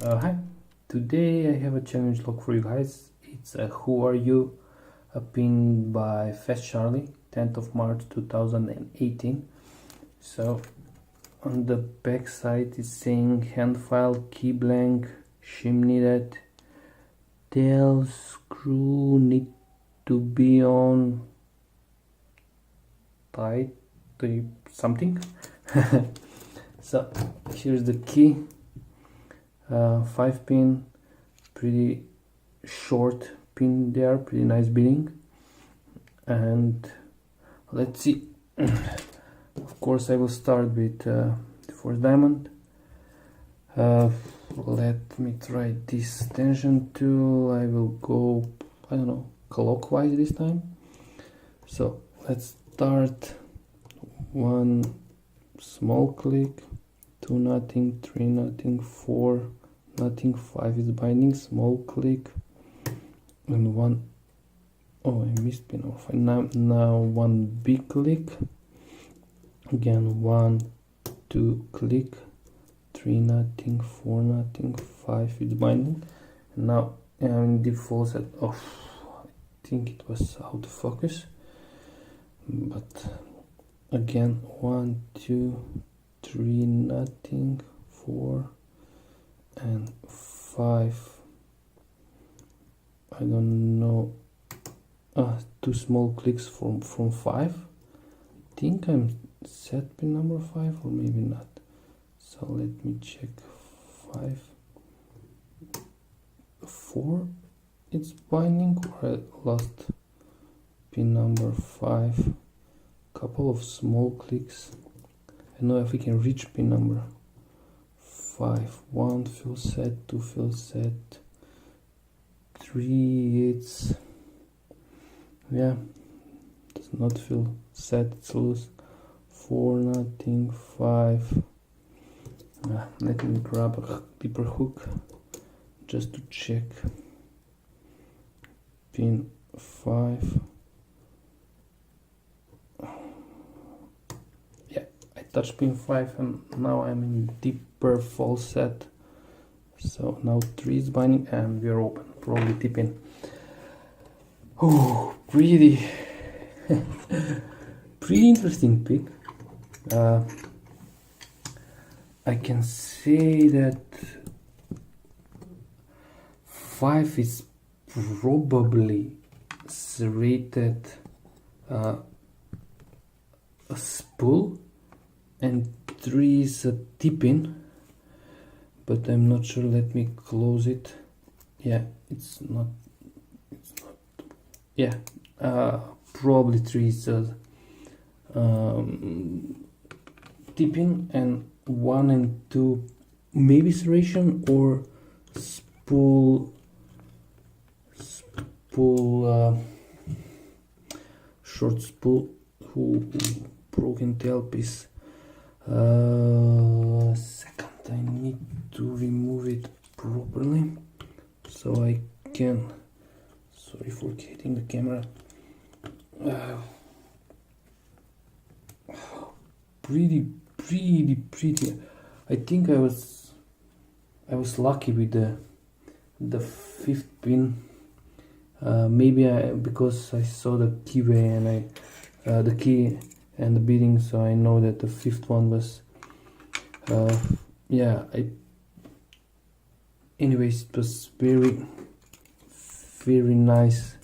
Hi, today I have a challenge log for you guys. It's a Who Are You? A pin by Fast Charlie, 10th of March 2018. So on the back side it's saying hand file, key blank, shim needed, tail screw need to be on tight something. So here's the key. 5 pin, pretty short pin there, pretty nice beading. And let's see. Of course I will start with the first diamond. Let me try this tension tool. I will go, I don't know, clockwise this time. So let's start. 1 small click, 2 nothing, 3 nothing, 4 nothing, 5 is binding, small click, and 1, oh I missed pin number 5. Now 1 big click, again 1, 2 click, 3 nothing, 4 nothing, 5 is binding, and now I'm in default set. Oh, I think it was out of focus, but again 1, 2, 3 nothing, 4 and 5. I don't know. 2 small clicks from 5. I think I'm set pin number 5 or maybe not. So let me check. 5, 4 it's binding, or I lost pin number 5. Couple of small clicks. I know if we can reach pin number 5. 1 fill set, 2 fill set, 3 it's, yeah, does not feel set, it's loose. 4 nothing, 5. Let me grab a deeper hook just to check. Pin 5. Touch pin 5, and now I'm in deeper false set. So now 3 is binding and we are open, probably tipping. Oh, pretty pretty interesting pick. I can say that 5 is probably serrated a spool, and 3 is a tip-in, but I'm not sure. Let me close it. Yeah, it's not, yeah, probably 3 is a tip-in, and 1 and 2 maybe serration or spool short spool who broken tail piece. Second, I need to remove it properly so I can, sorry for hitting the camera. Pretty. I think I was lucky with the 5th pin. Maybe because I saw the keyway and the key and the beading, so I know that the 5th one was yeah, anyways, it was very nice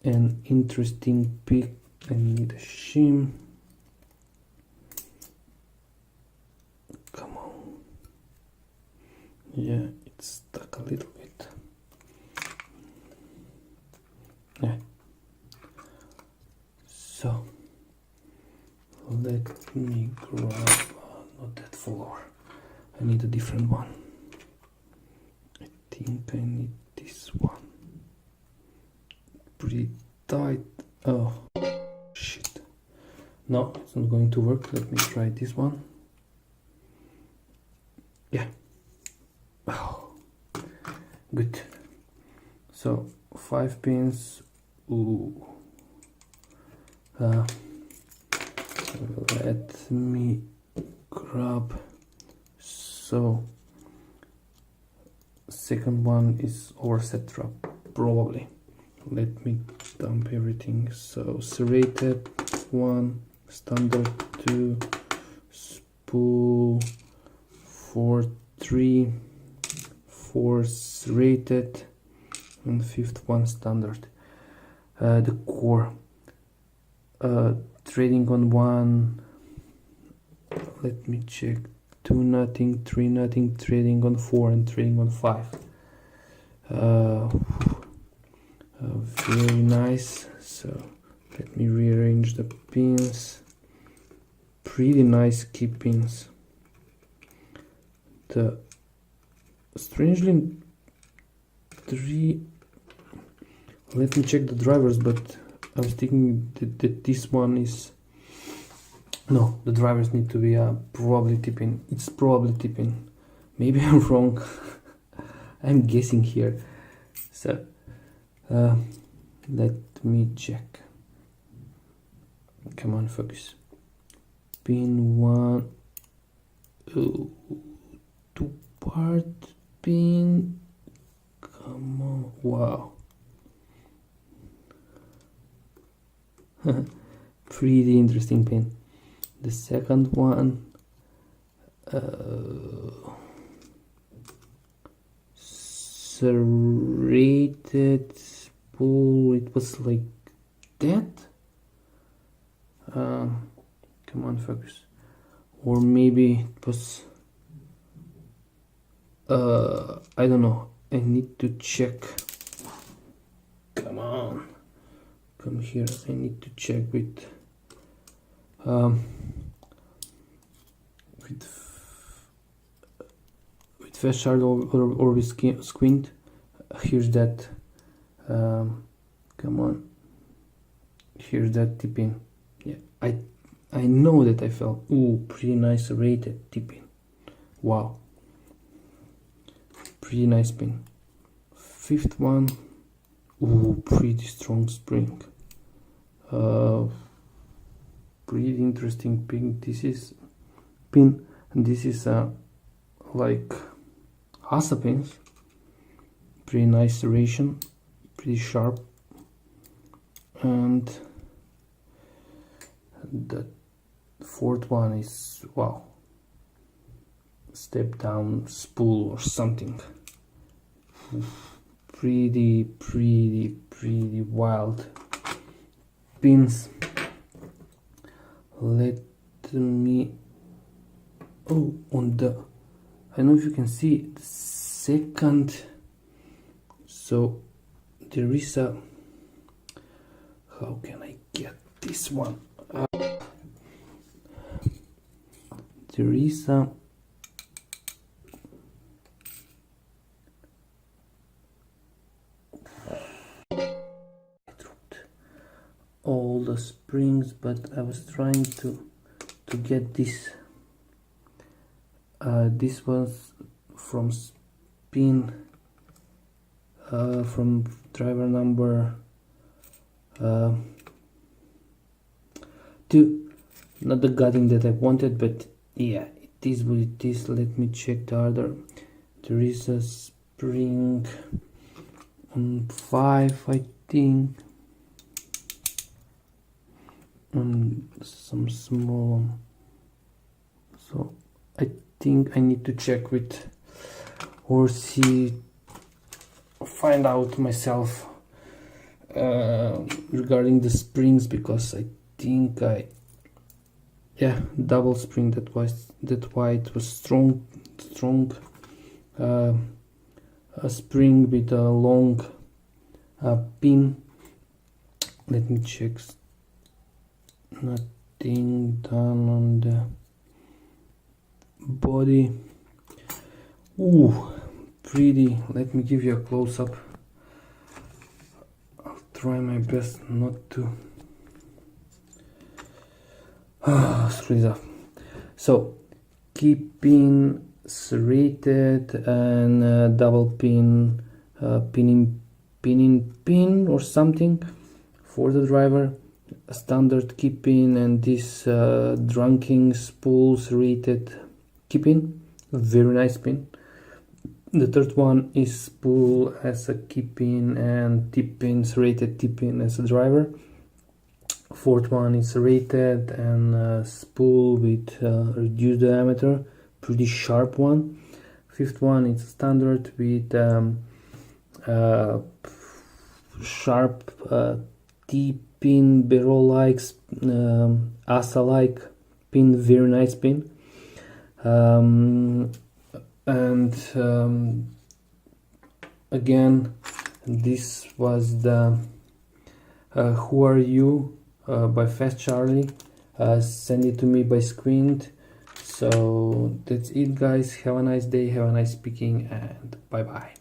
and interesting pick. I need a shim. Come on. Yeah, it's stuck a little bit. Yeah, so let me grab, not that floor, I need a different one. I think I need this one. Pretty tight. Oh shit, no, it's not going to work. Let me try this one. Yeah, oh, good. So 5 pins. Ooh. Let me grab, so second one is overset trap, probably. Let me dump everything. So serrated 1, standard 2, spool 4, 3, 4 serrated, and fifth one standard. The core, trading on 1, let me check, 2 nothing, 3 nothing, trading on 4 and trading on 5. Very nice. So let me rearrange the pins. Pretty nice key pins. The strangely 3, let me check the drivers, but I was thinking that this one is, no, the drivers need to be probably tipping. It's probably tipping. Maybe I'm wrong. I'm guessing here. So let me check. Come on, focus. Pin 1, 2-part pin. Come on, wow. Pretty interesting pin. The second one, serrated spool. It was like that. Come on, focus. Or maybe it was, I don't know. I need to check. Come on, come here. I need to check with fast shard or with squint. Here's that. Come on. Here's that tipping. Yeah, I know that I felt. Ooh, pretty nice rated tipping. Wow. Pretty nice pin. Fifth one. Ooh, pretty strong spring. Pretty interesting pin. This is pin, and this is like Hasa pins. Pretty nice serration, pretty sharp, and the fourth one is, wow, step down spool or something. Pretty wild pins. Let me, on the, I don't know if you can see the second, so there is a, how can I get this one? There is a, all the springs, but I was trying to get this. This was from spin, from driver number 2. Not the gutting that I wanted, but yeah, it is what it is. Let me check the order. There is a spring on 5, I think. Some small one. So I think I need to check with, or see, find out myself regarding the springs, because I think double spring, that why it was strong a spring with a long pin. Let me check. Nothing done on the body. Ooh, pretty. Let me give you a close-up. I'll try my best not to screw it up. So keeping serrated and double pin, pin or something for the driver. A standard key pin, and this drunken spool serrated key pin. Very nice pin. The third one is spool as a key pin and T-pins, rated T-pin as a driver. Fourth one is rated and spool with reduced diameter, pretty sharp one. Fifth one is standard with sharp T-pin, barrel-like, Asa-like pin, very nice pin. Again, this was the Who Are You by Fast Charlie. Send it to me by screen. So that's it, guys. Have a nice day, have a nice picking, and bye bye.